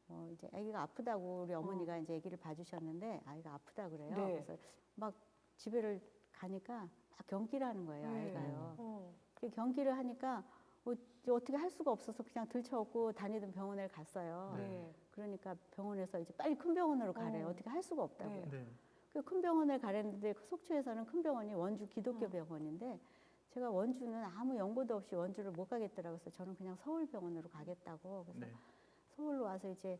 그러네요. 이제 아기가 아프다고 우리 어머니가 이제 아기를 봐주셨는데 아이가 아프다 그래요. 네. 그래서 막 집에를 가니까 막 경기를 하는 거예요, 네. 아이가요. 그 경기를 하니까 어떻게 할 수가 없어서 그냥 들쳐업고 다니던 병원에 갔어요. 네. 그러니까 병원에서 이제 빨리 큰 병원으로 가래요. 어떻게 할 수가 없다고요. 네. 네. 그 큰 병원을 가랬는데 그 속초에서는 큰 병원이 원주 기독교 병원인데 제가 원주는 아무 연고도 없이 원주를 못 가겠더라고요. 그래서 저는 그냥 서울병원으로 가겠다고. 그래서 네. 서울로 와서 이제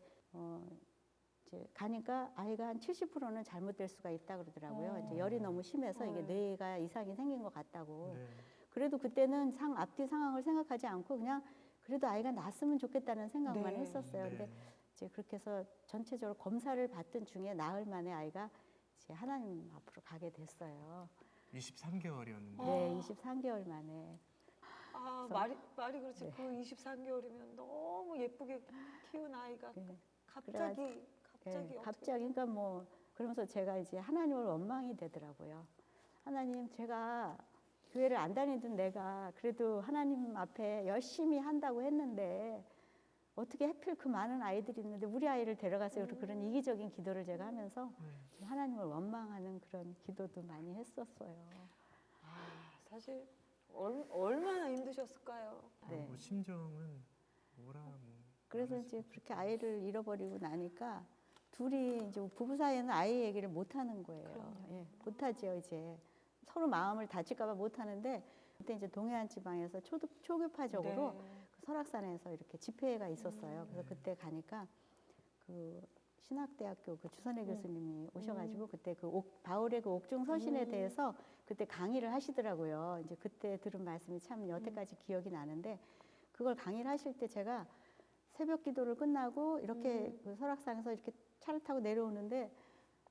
가니까 아이가 한 70%는 잘못될 수가 있다 그러더라고요. 이제 열이 너무 심해서 이게 뇌가 이상이 생긴 것 같다고. 네. 그래도 그때는 앞뒤 상황을 생각하지 않고 그냥 그래도 아이가 낫으면 좋겠다는 생각만 네. 했었어요. 네. 근데 이제 그렇게 해서 전체적으로 검사를 받던 중에 나흘 만에 아이가 이제 하나님 앞으로 가게 됐어요. 23개월이었는데. 네, 23개월 만에. 아, 그래서- 말이 그렇지. 네. 그 23개월이면 너무 예쁘게 키운 아이가 네. 갑자기 예, 어떻게 갑자기 그러니까 뭐 그러면서 제가 이제 하나님을 원망이 되더라고요. 하나님, 제가 교회를 안 다니던 내가 그래도 하나님 앞에 열심히 한다고 했는데 어떻게 하필 그 많은 아이들이 있는데 우리 아이를 데려가세요. 그런 이기적인 기도를 제가 하면서 좀 하나님을 원망하는 그런 기도도 많이 했었어요. 사실 얼마나 힘드셨을까요? 네. 뭐 심정은 뭐라 뭐. 그래서 이제 그렇게 아이를 잃어버리고 나니까 둘이 이제 부부 사이에는 아이 얘기를 못 하는 거예요. 예, 못 하죠, 이제. 서로 마음을 다칠까 봐 못 하는데 그때 이제 동해안 지방에서 초교파적으로 네. 그 설악산에서 이렇게 집회가 있었어요. 그래서 그때 가니까 그 신학대학교 그 주선혜 교수님이 오셔가지고 그때 그 바울의 그 옥중 서신에 대해서 그때 강의를 하시더라고요. 이제 그때 들은 말씀이 참 여태까지 기억이 나는데 그걸 강의를 하실 때 제가 새벽 기도를 끝나고 이렇게 그 설악산에서 이렇게 차를 타고 내려오는데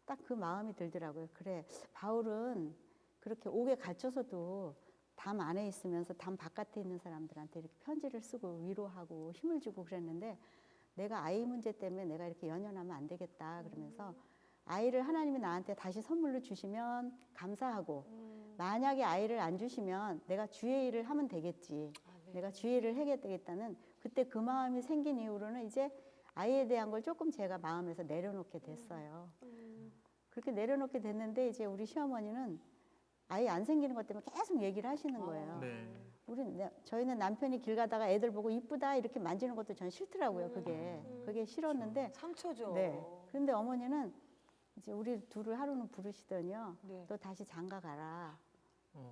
딱 그 마음이 들더라고요. 그래, 바울은 그렇게 옥에 갇혀서도 담 안에 있으면서 담 바깥에 있는 사람들한테 이렇게 편지를 쓰고 위로하고 힘을 주고 그랬는데 내가 아이 문제 때문에 내가 이렇게 연연하면 안 되겠다 그러면서 아이를 하나님이 나한테 다시 선물로 주시면 감사하고 만약에 아이를 안 주시면 내가 주의 일을 하면 되겠지. 내가 주의 일을 해야 되겠다는 그때 그 마음이 생긴 이후로는 이제 아이에 대한 걸 조금 제가 마음에서 내려놓게 됐어요. 그렇게 내려놓게 됐는데 이제 우리 시어머니는 아이 안 생기는 것 때문에 계속 얘기를 하시는 거예요. 네. 저희는 남편이 길 가다가 애들 보고 이쁘다 이렇게 만지는 것도 전 싫더라고요. 그게 싫었는데. 상처죠. 네. 그런데 어머니는 이제 우리 둘을 하루는 부르시더니요. 네. 너 다시 장가 가라.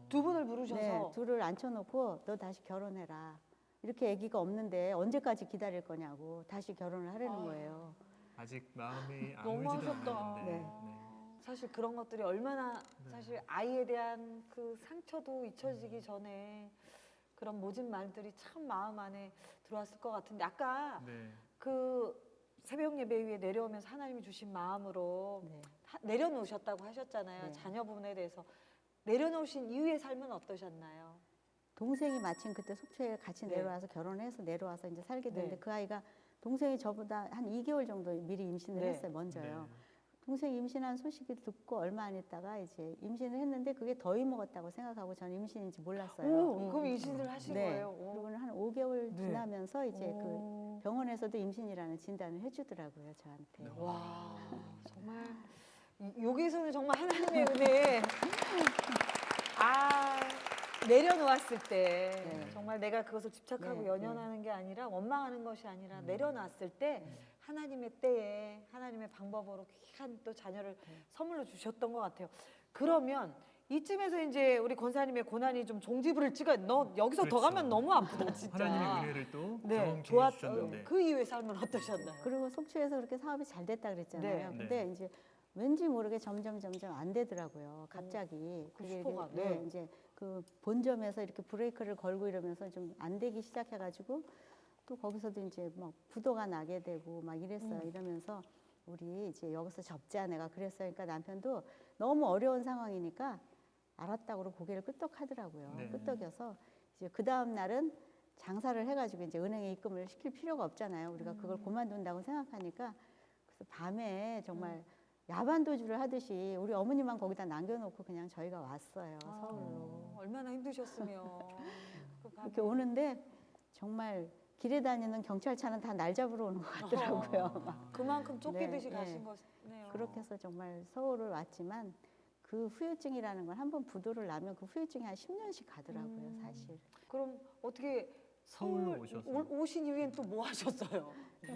두 분을 부르셔서 네, 둘을 앉혀놓고 너 다시 결혼해라. 이렇게 아기가 없는데 언제까지 기다릴 거냐고 다시 결혼을 하려는 거예요. 아직 마음이 너무 아물지도 하셨다. 않았는데. 네. 사실 그런 것들이 얼마나 사실 아이에 대한 그 상처도 잊혀지기 전에 그런 모진 말들이 참 마음 안에 들어왔을 것 같은데 아까 네. 그 새벽 예배 위에 내려오면서 하나님이 주신 마음으로 네. 내려놓으셨다고 하셨잖아요. 네. 자녀분에 대해서 내려놓으신 이후의 삶은 어떠셨나요? 동생이 마침 그때 속초에 같이 네. 내려와서 결혼해서 내려와서 이제 살게 됐는데 네. 그 아이가 동생이 저보다 한 2개월 정도 미리 임신을 네. 했어요. 먼저요. 네. 동생이 임신한 소식을 듣고 얼마 안 있다가 이제 임신을 했는데 그게 더위 먹었다고 생각하고 저는 임신인지 몰랐어요. 오, 그럼 임신을 하신 네. 거예요? 오. 그리고는 한 5개월 네. 지나면서 이제 그 오. 병원에서도 임신이라는 진단을 해주더라고요, 저한테. 와, 정말 여기서는 정말 하나님의 은혜. 아, 내려놓았을 때 네. 정말 내가 그것을 집착하고 네, 연연하는 게 아니라 원망하는 것이 아니라 내려놨을 때 하나님의 때에 하나님의 방법으로 귀한 또 자녀를 선물로 주셨던 것 같아요. 그러면 이쯤에서 이제 우리 권사님의 고난이 좀 종지부를 찍어. 너 여기서 더 그렇죠. 가면 너무 아프다 진짜. 하나님의 은혜를 또 네, 경험해 좋았. 주셨는데. 그 이후의 삶은 어떠셨나요? 그리고 속초에서 그렇게 사업이 잘 됐다 그랬잖아요. 네. 근데 이제 왠지 모르게 점점 안 되더라고요. 갑자기 그 슈퍼가, 이렇게, 네. 이제 그 본점에서 이렇게 브레이크를 걸고 이러면서 좀 안 되기 시작해가지고 또 거기서도 이제 막 부도가 나게 되고 막 이랬어요. 이러면서 우리 이제 여기서 접자 내가 그랬어요. 그러니까 남편도 너무 어려운 상황이니까 알았다고 그러고 고개를 끄덕하더라고요. 네. 끄덕여서 이제 그 다음 날은 장사를 해가지고 이제 은행에 입금을 시킬 필요가 없잖아요. 우리가 그걸 그만둔다고 생각하니까 그래서 밤에 정말 야반도주를 하듯이 우리 어머니만 거기다 남겨놓고 그냥 저희가 왔어요. 서울로. 얼마나 힘드셨으면. 그 밤에. 이렇게 오는데 정말 길에 다니는 경찰차는 다 날 잡으러 오는 것 같더라고요. 막. 그만큼 쫓기듯이 네, 가신 네. 거네요. 그렇게 해서 정말 서울을 왔지만 그 후유증이라는 건 한번 부도를 나면 그 후유증이 한 10년씩 가더라고요, 사실. 그럼 어떻게 서울로 서울 오셔서. 오신 이후엔 또 뭐 하셨어요?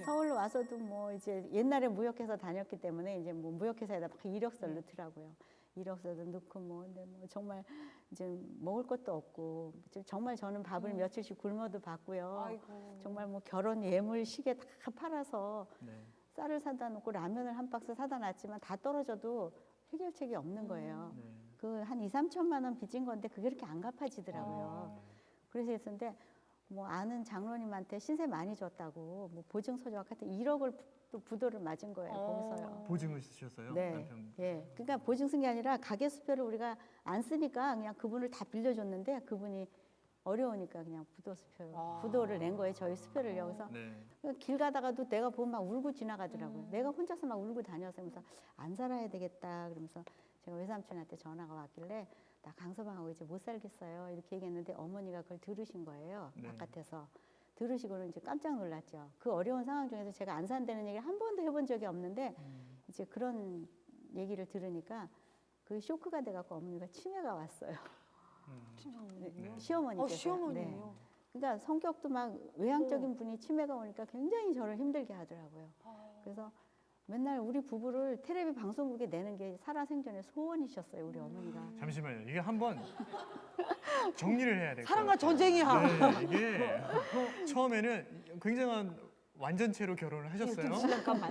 서울로 와서도 뭐 이제 옛날에 무역회사 다녔기 때문에 이제 뭐 무역회사에다 막 이력서를 넣더라고요. 이력서도 넣고 뭐 근데 뭐 정말 이제 먹을 것도 없고 정말 저는 밥을 며칠씩 굶어도 받고요. 아이고. 정말 뭐 결혼 예물 시계 다 팔아서 네. 쌀을 사다 놓고 라면을 한 박스 사다 놨지만 다 떨어져도 해결책이 없는 거예요. 네. 그 한 2, 3천만 원 빚진 건데 그게 그렇게 안 갚아지더라고요. 그래서 했는데 뭐 아는 장로님한테 신세 많이 줬다고 뭐 보증서적 하여튼 1억을 또 부도를 맞은 거예요. 거기서요. 보증을 쓰셨어요? 네. 남편. 예. 그러니까 보증 쓴 게 아니라 가계 수표를 우리가 안 쓰니까 그냥 그분을 다 빌려줬는데 그분이 어려우니까 그냥 부도를 낸 거예요. 저희 수표를요. 그래서 네. 길 가다가도 내가 보면 막 울고 지나가더라고요. 내가 혼자서 막 울고 다녀서 그래서 안 살아야 되겠다 그러면서 제가 외삼촌한테 전화가 왔길래 나 강서방하고 이제 못 살겠어요. 이렇게 얘기했는데 어머니가 그걸 들으신 거예요. 네. 바깥에서. 들으시고는 이제 깜짝 놀랐죠. 그 어려운 상황 중에서 제가 안 산다는 얘기를 한 번도 해본 적이 없는데 이제 그런 얘기를 들으니까 그 쇼크가 돼갖고 어머니가 치매가 왔어요. 네, 시어머니께서. 시어머니요. 그러니까 성격도 막 외향적인 분이 치매가 오니까 굉장히 저를 힘들게 하더라고요. 그래서 맨날 우리 부부를 텔레비 방송국에 내는 게 살아생전의 소원이셨어요, 우리 어머니가. 잠시만요. 이게 한번 정리를 해야 될 것 사랑과 같아요. 전쟁이야. 네, 이게 처음에는 굉장한 완전체로 결혼을 하셨어요.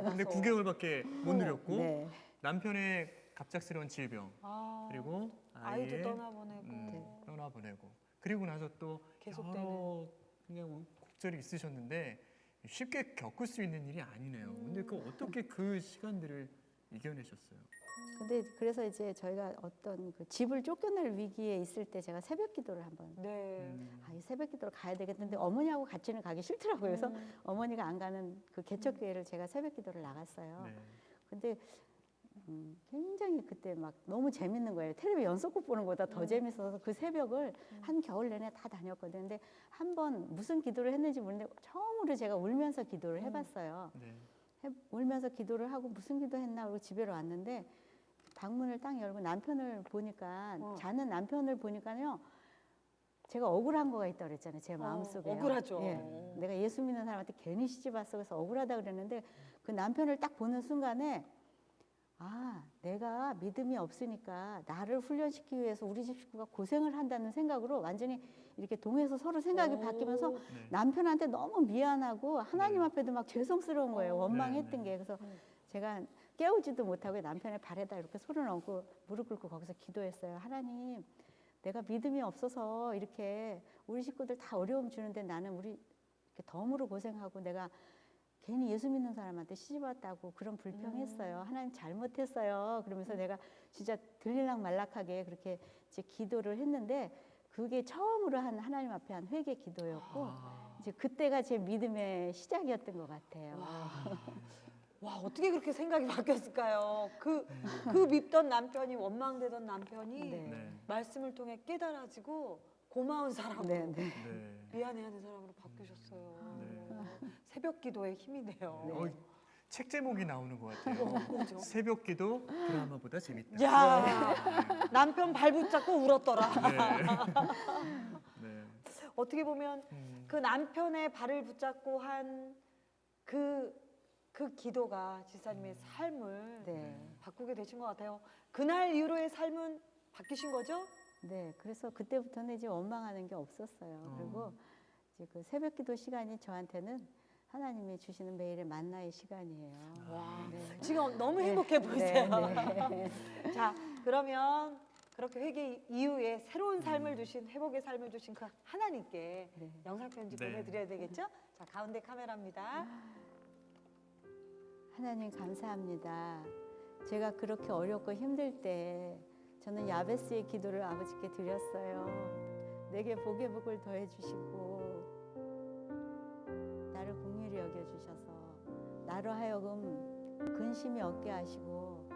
근데 9개월밖에 못 누렸고 네. 남편의 갑작스러운 질병 그리고 아이도 아이의 떠나보내고. 떠나보내고 그리고 나서 또 계속되는. 여러 그냥 곡절이 있으셨는데 쉽게 겪을 수 있는 일이 아니네요. 근데 어떻게 그 시간들을 이겨내셨어요? 근데 그래서 이제 저희가 어떤 그 집을 쫓겨날 위기에 있을 때 제가 새벽 기도를 한번 네. 이 새벽 기도를 가야 되겠는데 어머니하고 같이는 가기 싫더라고요. 그래서 어머니가 안 가는 그 개척교회를 제가 새벽 기도를 나갔어요. 네. 근데 굉장히 그때 막 너무 재밌는 거예요. 텔레비 연속극 보는 것보다 더 재밌어서 그 새벽을 한 겨울 내내 다 다녔거든요. 근데 한 번 무슨 기도를 했는지 모르는데 처음으로 제가 울면서 기도를 해봤어요. 네. 울면서 기도를 하고 무슨 기도했나 그러고 집에 왔는데 방문을 딱 열고 남편을 보니까 자는 남편을 보니까요. 제가 억울한 거가 있다고 그랬잖아요. 제 마음속에. 억울하죠. 예. 내가 예수 믿는 사람한테 괜히 시집 왔어. 그래서 억울하다 그랬는데 그 남편을 딱 보는 순간에 내가 믿음이 없으니까 나를 훈련시키기 위해서 우리 집 식구가 고생을 한다는 생각으로 완전히 이렇게 동해서 서로 생각이 바뀌면서 남편한테 너무 미안하고 하나님 앞에도 막 죄송스러운 거예요. 원망했던 게. 그래서 제가 깨우지도 못하고 남편의 발에다 이렇게 손을 얹고 무릎 꿇고 거기서 기도했어요. 하나님, 내가 믿음이 없어서 이렇게 우리 식구들 다 어려움 주는데 나는 우리 이렇게 덤으로 고생하고 내가 괜히 예수 믿는 사람한테 시집 왔다고 그런 불평했어요. 하나님 잘못했어요. 그러면서 내가 진짜 들릴락 말락하게 그렇게 이제 기도를 했는데 그게 처음으로 한 하나님 앞에 한 회개 기도였고 이제 그때가 제 믿음의 시작이었던 것 같아요. 와, 어떻게 그렇게 생각이 바뀌었을까요? 그 밉던 남편이, 원망되던 남편이 네. 말씀을 통해 깨달아지고 고마운 사람으로, 네, 네. 네. 미안해하는 사람으로 바뀌셨어요. 네. 새벽 기도의 힘이네요. 책 제목이 나오는 것 같아요. 그죠? 새벽 기도 드라마보다 재밌다. 야, 남편 발 붙잡고 울었더라. 네. 어떻게 보면 그 남편의 발을 붙잡고 한 그 기도가 지사님의 삶을 바꾸게 되신 것 같아요. 그날 이후로의 삶은 바뀌신 거죠? 네, 그래서 그때부터는 이제 원망하는 게 없었어요. 그리고 이제 그 새벽기도 시간이 저한테는 하나님이 주시는 매일의 만나의 시간이에요. 와, 네. 지금 너무 행복해 보이세요. 네. 자, 그러면 그렇게 회개 이후에 새로운 삶을 주신, 회복의 삶을 주신 그 하나님께 영상 편지 보내드려야 되겠죠? 자, 가운데 카메라입니다. 하나님 감사합니다. 제가 그렇게 어렵고 힘들 때 저는 야베스의 기도를 아버지께 드렸어요. 내게 복의 복을 더해 주시고 나를 긍휼히 여겨 주셔서 나로 하여금 근심이 없게 하시고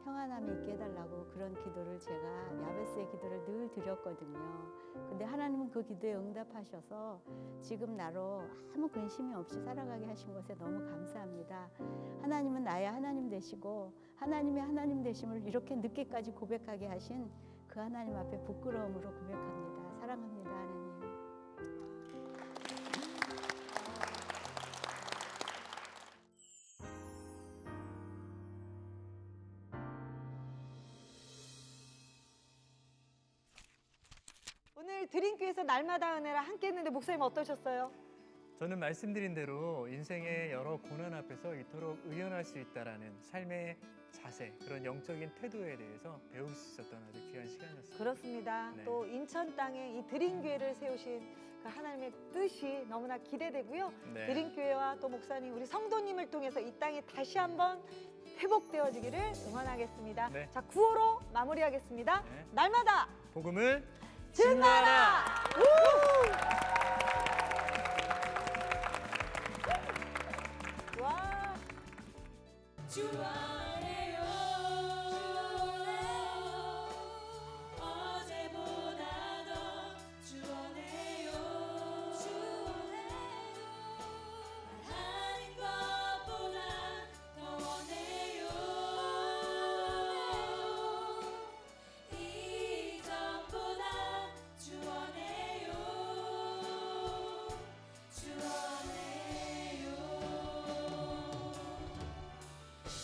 평안함이 있게 해달라고 그런 기도를 제가 야베스의 기도를 늘 드렸거든요. 근데 하나님은 그 기도에 응답하셔서 지금 나로 아무 근심이 없이 살아가게 하신 것에 너무 감사합니다. 하나님은 나의 하나님 되시고 하나님의 하나님 되심을 이렇게 늦게까지 고백하게 하신 그 하나님 앞에 부끄러움으로 고백합니다. 사랑합니다, 하나님. 오늘 드림교회에서 날마다 은혜를 함께 했는데 목사님 어떠셨어요? 저는 말씀드린 대로 인생의 여러 고난 앞에서 이토록 의연할 수 있다라는 삶의 자세, 그런 영적인 태도에 대해서 배울 수 있었던 아주 귀한 시간이었습니다. 그렇습니다. 네. 또 인천 땅에 이 드림교회를 세우신 그 하나님의 뜻이 너무나 기대되고요. 네. 드림교회와 또 목사님, 우리 성도님을 통해서 이 땅이 다시 한번 회복되어지기를 응원하겠습니다. 네. 자, 9호로 마무리하겠습니다. 네. 날마다 복음을 증거하라! 와. 주원해요 어제보다 더 주원해요 말하는 것보다 더 원해요 이전보다 주원해요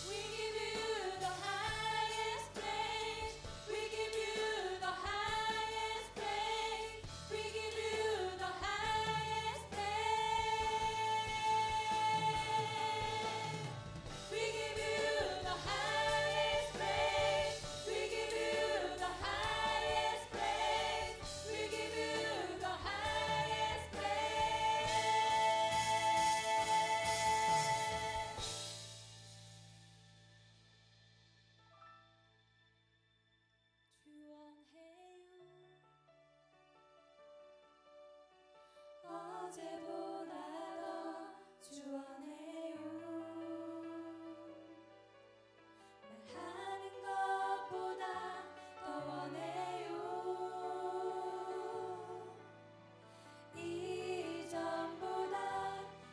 We give you the highest praise. We give you the highest praise. We give you the highest praise. We give you the highest praise. We give you the highest praise. We give you the highest 어제보다 더 주원해요 말하는 것보다 더 원해요 이전보다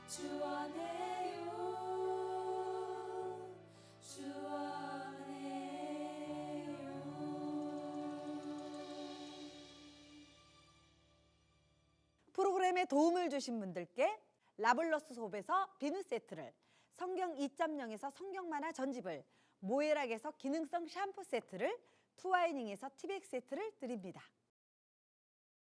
주원해요 프로그램에 도움을 주신 분들께 라블러스 솝에서 비누 세트를, 성경 2.0에서 성경 만화 전집을, 모에락에서 기능성 샴푸 세트를, 투와이닝에서 티백 세트를 드립니다.